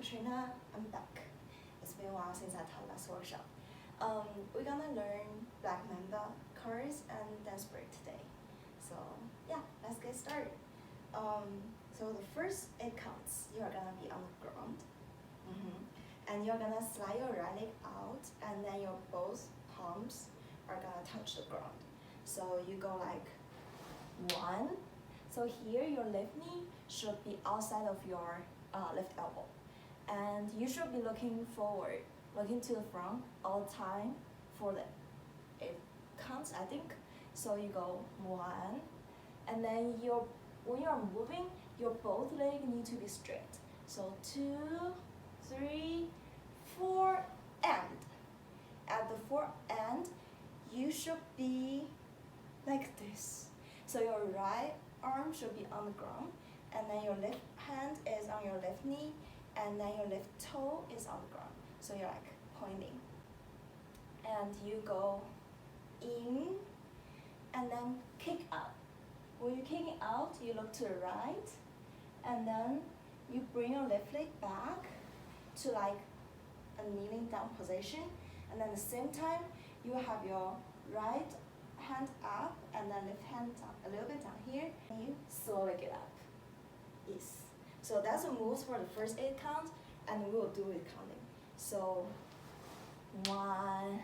Katrina, I'm back. It's been a while since I taught last workshop. We're gonna learn Black Mamba chorus and dance break today. So yeah, let's get started. So the first 8 counts, you are gonna be on the ground. And you're gonna slide your right leg out, and then your both palms are gonna touch the ground. So you go like 1. So here your left knee should be outside of your left elbow. And you should be looking forward, looking to the front all the time for the 8 counts, I think. So you go 1, and then when you're moving, your both legs need to be straight. So 2, 3, 4, and at the 4 end, you should be like this. So your right arm should be on the ground, and then your left hand is on your left knee, and then your left toe is on the ground. So you're like pointing. And you go in, and then kick out. When you're kicking out, you look to the right, and then you bring your left leg back to like a kneeling down position, and then at the same time, you have your right hand up and then left hand down, a little bit down here, and you slowly get up. Yes. So that's the moves for the first 8 counts, and we will do it counting. So 1,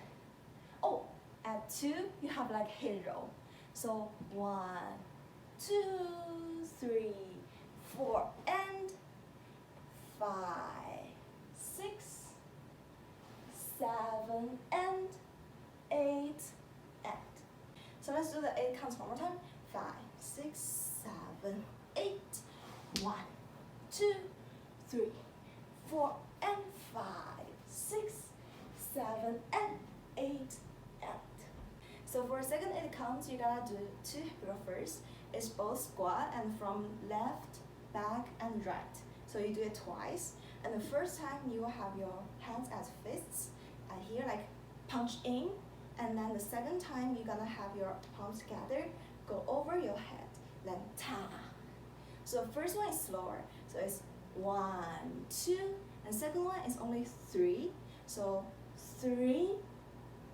oh, at 2, you have like hip roll. So 1, 2, 3, 4, and 5, 6, 7, and 8, and. So let's do the 8 counts one more time. 5, 6, 7, 8. 1, 2, 3, 4, and 5, 6, 7, and 8, and. So for second 8 counts, you gotta do 2 hip roll first. It's both squat and from left, back, and right. So you do it twice. And the first time you will have your hands as fists, and here like punch in. And then the second time you're gonna have your palms together, go over your head, then ta. So first one is slower. So it's 1, 2, and second one is only 3. So 3,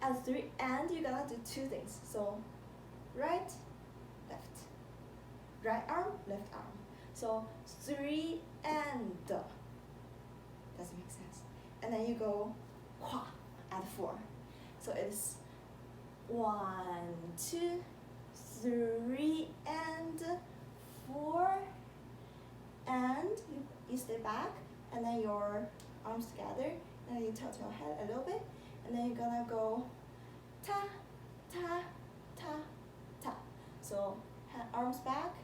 at 3, and you're gonna do 2 things. So right, left, right arm, left arm. So 3 and doesn't make sense. And then you go qua at 4. So it's 1, 2, 3, and 4. And you stay back, and then your arms together, and then you tilt your head a little bit, and then you're gonna go ta, ta, ta, ta. So arms back,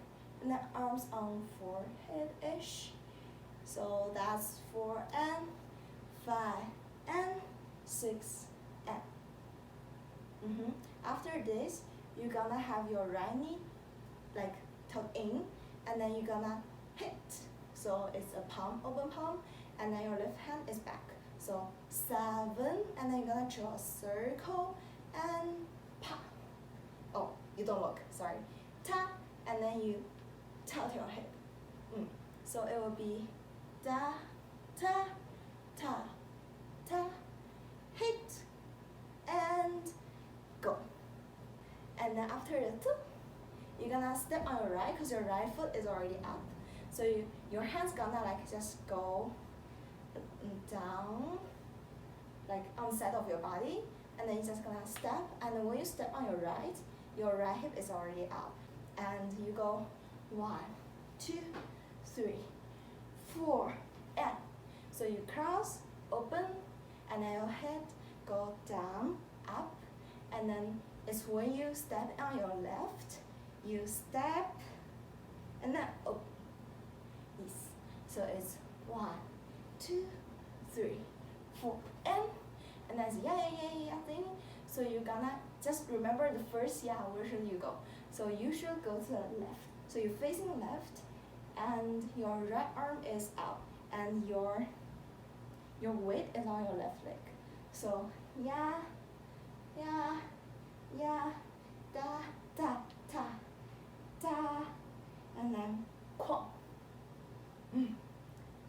and then arms on forehead-ish. So that's 4 and 5 and 6 and. After this, you're gonna have your right knee like tucked in, and then you're gonna hit. So it's a palm, open palm, and then your left hand is back. So 7, and then you're gonna draw a circle and pa. Oh, you don't look, sorry. Ta, and then you tilt your hip. So it will be da, ta, ta, ta, hit, and go. And then after the two, you're gonna step on your right because your right foot is already up. So your hands gonna like just go down, like on the side of your body, and then you're just gonna step. And then when you step on your right hip is already up, and you go 1, 2, 3, 4, and. So you cross, open, and then your head go down, up, and then it's when you step on your left, you step, and then open. Yes. So it's 1, 2, 3, 4, and that's yeah thing. So you're gonna just remember the first where should you go. So you should go to the left. So you're facing left, and your right arm is out, and your weight is on your left leg. So yeah, da, da, ta, ta, and then qua.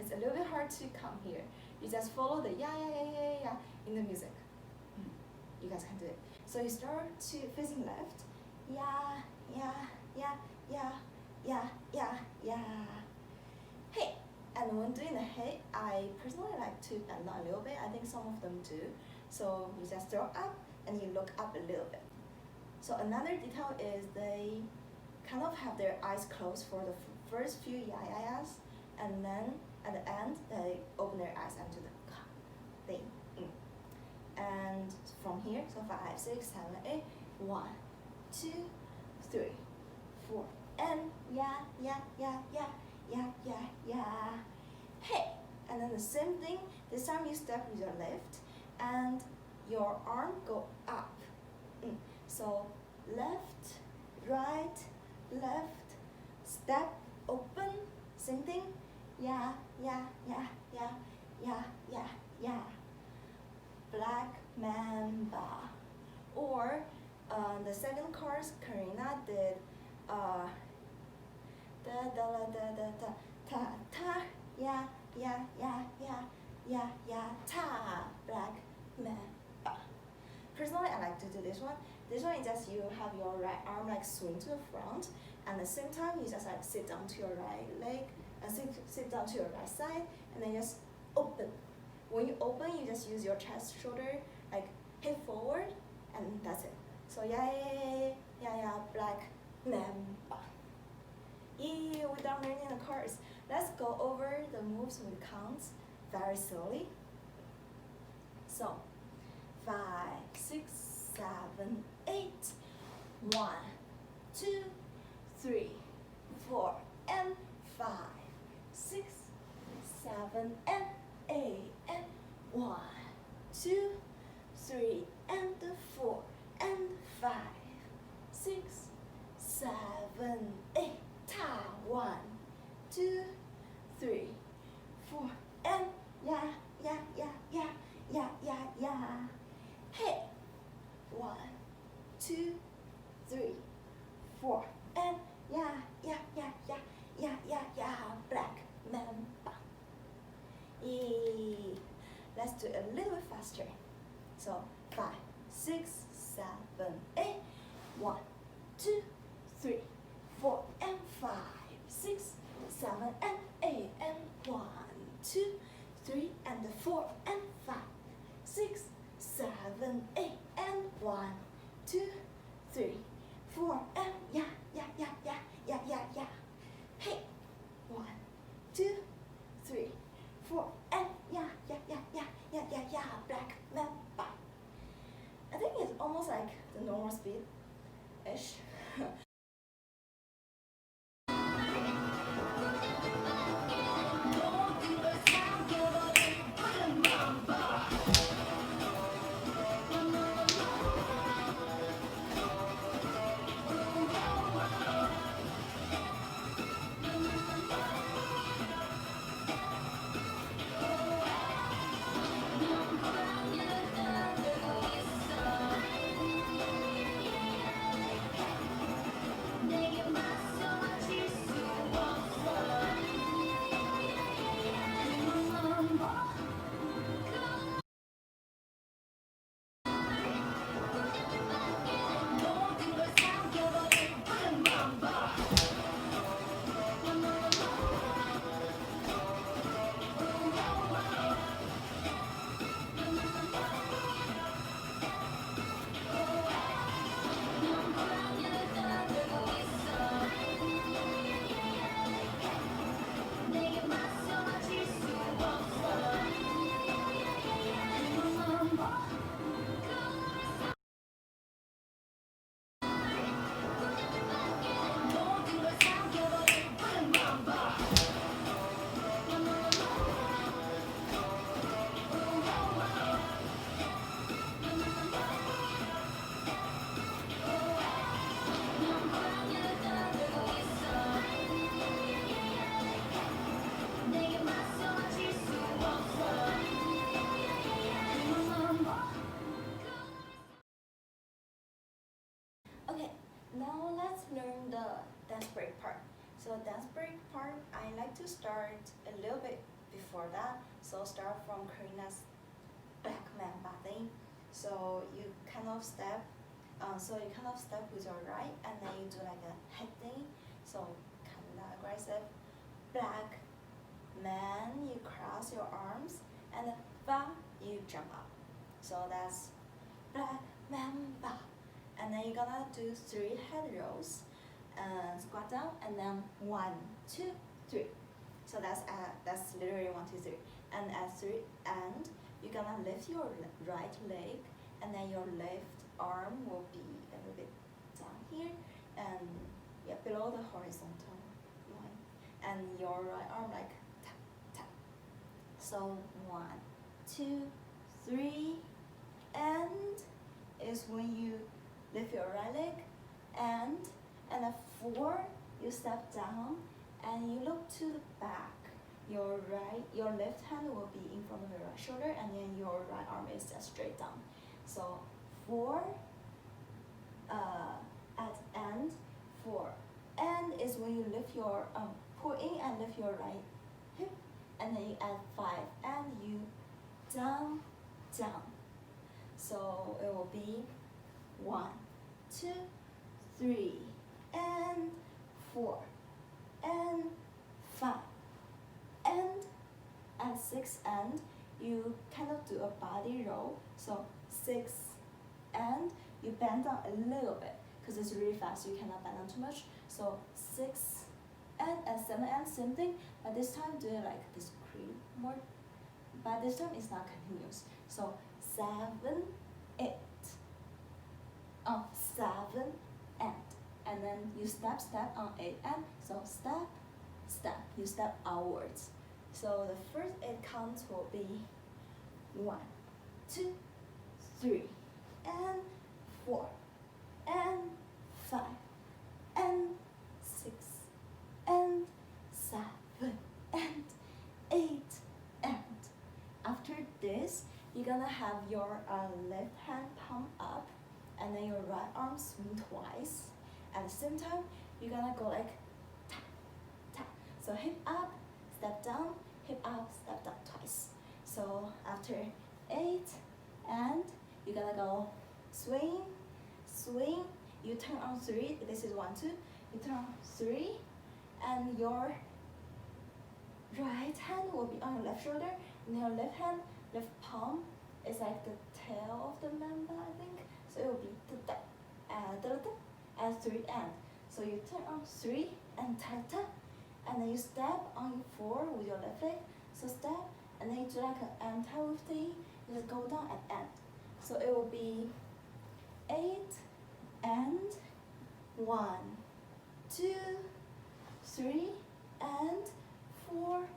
It's a little bit hard to come here. You just follow the yeah, yeah, yeah, yeah, yeah in the music. You guys can do it. So you start to facing left. Yeah, yeah, yeah, yeah, yeah, yeah, yeah. Hey, and when doing the hey, I personally like to bend down a little bit. I think some of them do. So you just throw up and you look up a little bit. So another detail is they kind of have their eyes closed for the first few yeah-yeah-yeahs, and then at the end they open their eyes and do the thing. And from here, so 5, 6, 7, 8, 1, 2, 3, 4, and yeah, yeah, yeah, yeah, yeah, yeah, yeah. Hey, and then the same thing. This time you step with your left, and your arm go up. So left, right, left, step, open, same thing. Yeah, yeah, yeah, yeah, yeah, yeah, yeah. Black Mamba. Or the second chorus, Katrina did da da da da da da ta ta yeah yeah yeah yeah yeah yeah ta Black Mamba. Personally, I like to do this one. This one is just you have your right arm like swing to the front, and at the same time you just like sit down to your right leg and sit down to your right side, and then just open. When you open, you just use your chest, shoulder, like hip forward, and that's it. So yeah, yeah, yeah, yeah, yeah, Black Mamba. Yeah, without learning the chords. Let's go over the moves with counts very slowly. So 5, 6, 7, 8. 1, 2, 3, 4, and 5, 6, 7, and 8, and 1, 2, 3, and 4, and 5, 6, 7, 8. Ta 1, 2, 3, 4, and yeah, yeah, yeah, yeah, yeah, yeah, yeah. Hey, 1, 2, 3, 4, and yeah, yeah, yeah, yeah, yeah, yeah, yeah. Black Mamba. Let's do it a little bit faster. So 5, 6, 7, 8. 1, 2, 3, 4, and 5, 6, 7, and 8, and 1, 2, 3, and 4, and 5, 6, 7, 8, and 1, 2, 3, 4, and yeah, yeah, yeah, yeah, yeah, yeah, yeah. Hey, 1, 2, 3, 4, and yeah, yeah, yeah, yeah, yeah, yeah, yeah. Black Mamba. I think it's almost like the normal speed-ish. Okay, now let's learn the dance break part. So dance break part, I like to start a little bit before that. So start from Karina's Black Mamba thing. So you kind of step with your right, and then you do like a head thing. So kind of aggressive. Black man, you cross your arms, and then ba, you jump up. So that's Black Mamba. And then you're gonna do 3 head rolls, squat down, and then 1, 2, 3. So that's literally 1, 2, 3. And at 3 and you're gonna lift your right leg, and then your left arm will be a little bit down here, and yeah, below the horizontal line, and your right arm like tap tap. So 1, 2, 3, and is when you lift your right leg, and then 4, you step down and you look to the back. Your left hand will be in front of your right shoulder, and then your right arm is just straight down. So 4 at end, 4. And is when you lift your pull in and lift your right hip, and then you add 5 and you down, down. So it will be 1, 2, 3, and 4, and 5, and at 6 and you kind of do a body roll. So 6 and you bend down a little bit because it's really fast. You cannot bend down too much. So 6 and 7 and same thing, but this time do it like discrete more. But this time it's not continuous. So 7, 8. 7 and then you step on 8 and so step, you step outwards. So the first 8 counts will be 1, 2, 3, and 4, and 5, and 6, and 7, and 8, and after this, you're gonna have your left hand palm up, and then your right arm swing twice. At the same time, you're gonna go like tap, tap. So hip up, step down, hip up, step down twice. So after 8, and you're gonna go swing, swing. You turn on 3. This is 1, 2. You turn on 3, and your right hand will be on your left shoulder, and your left hand, left palm is like the tail of the mamba, I think. So it will be da da da da and 3 and. So you turn on 3 and ta ta, and then you step on 4 with your left leg. So step, and then you do like an anti-wave thing. You just go down and end. So it will be 8 and 1, 2, 3 and 4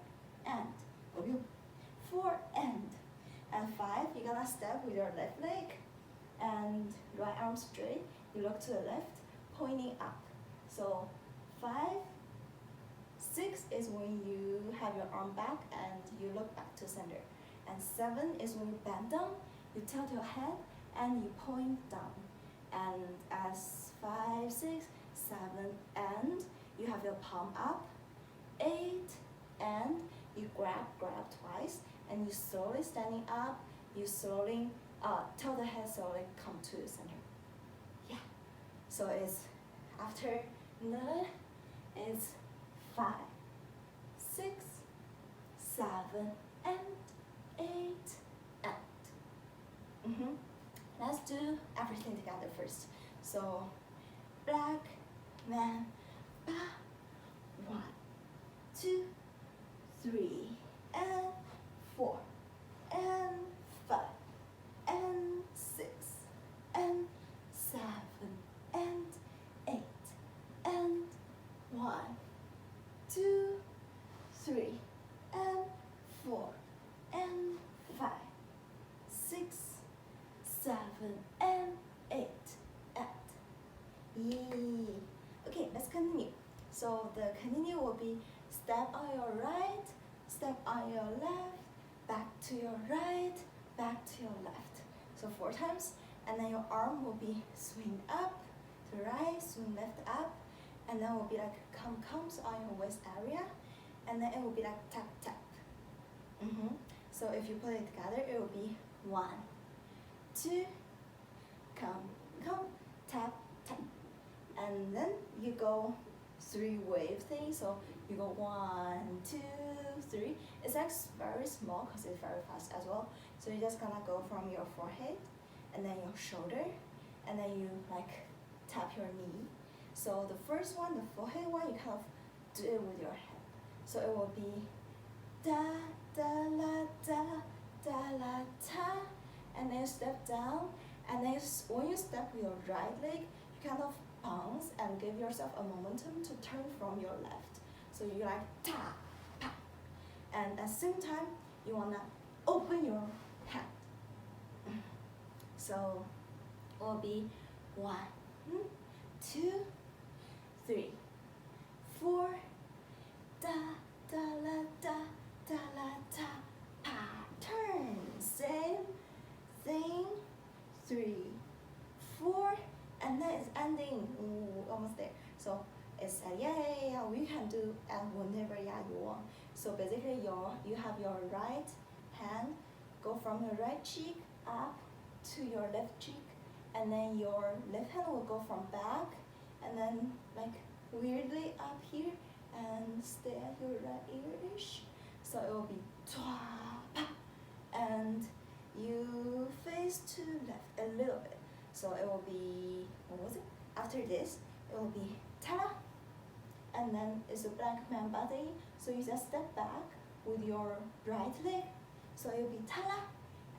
and. 4 and 5. You're gonna step with your left leg and right arm straight. You look to the left, pointing up. So 5, 6 is when you have your arm back and you look back to center. And 7 is when you bend down, you tilt your head and you point down. And as 5, 6, 7 and you have your palm up. 8 and you grab twice, and you slowly standing up, you slowly tilt the head slowly come to the center. Yeah. So it's after none, it's 5, 6, 7 and 8 and. Let's do everything together first. So Black Mamba, 1, 2, 3 and 4 and 5 and 6 and 7 and 8 and 1, 2, 3 and 4 and 5, 6, 7 and 8 and. Yee. Okay, let's continue. So the continue will be step on your right, step on your left, back to your right, back to your left. So 4 times, and then your arm will be swing up to right, swing left up, and then will be like comes on your waist area, and then it will be like tap tap, So if you put it together, it will be 1, 2, come, tap, tap. And then you go 3 wave thing. So you go 1, 2, 3. It's like very small because it's very fast as well. So you're just gonna go from your forehead and then your shoulder, and then you like tap your knee. So the first one, the forehead one, you kind of do it with your head. So it will be da da la da da la ta, and then you step down, and then when you step with your right leg, you kind of bounce and give yourself a momentum to turn from your left. So you like ta, pa, and at the same time you wanna open your hand. So it will be 1, 2, 3, 4, da da la da da la ta, pa, turn, same thing, 3, 4, and then it's ending. Ooh, almost there. So it's a yeah. We can do whenever you want. So basically, you have your right hand go from your right cheek up to your left cheek, and then your left hand will go from back, and then like weirdly up here and stay at your right ear-ish. So it will be twa, pa, and you face to left a little bit. So it will be, what was it? After this, it will be ta, and then it's a black mamba thing. So you just step back with your right leg. So it will be ta,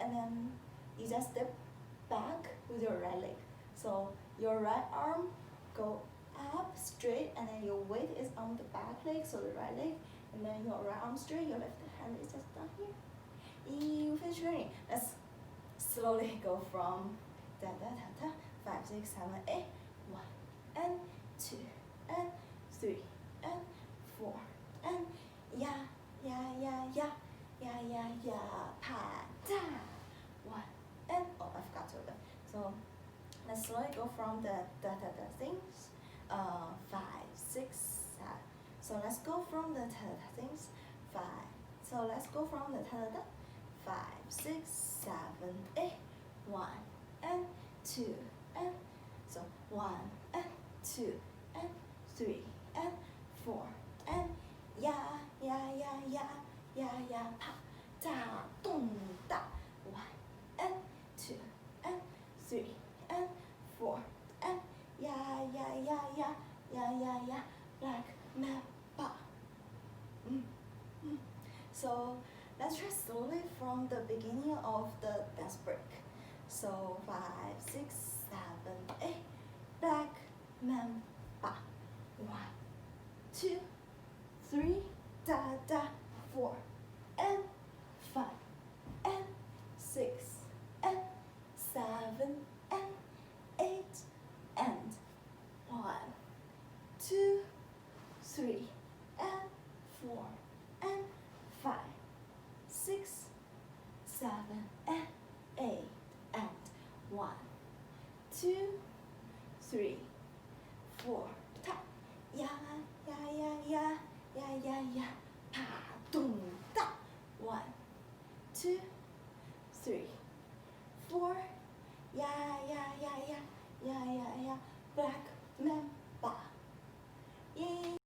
and then you just step back with your right leg. So your right arm go up straight, and then your weight is on the back leg, so the right leg, and then your right arm straight, your left hand is just down here. You finish learning. Let's slowly go from da da da da, 5, 6, 7, 8, 1 and 2 and 3 and 4 and ya, pa, da, 1 and, oh, I forgot to open. So let's slowly go from the da da da things, 5, 6, 7. So let's go from the da da things, 5. So let's go from the da da da, 5, 6, 7, 8, 1 and 2 and, so 1 and 2 and 3 and 4 and ya, pa, da, dong, da, 1 and 2 and 3 and 4 and ya, black mamba. So let's try slowly from the beginning of the dance break. So 5, 6, 7, 8, black mamba. 1, 2, 3, da da, 4 and 5 and 6 and 7 and 8 and 1, 2, 3 and 4 and 5, 6, 7 and 8 and 1, 2, 3, 4, tap, ya, pa, dong, da, 1, 2, 3, 4, ya, black mamba. Yay.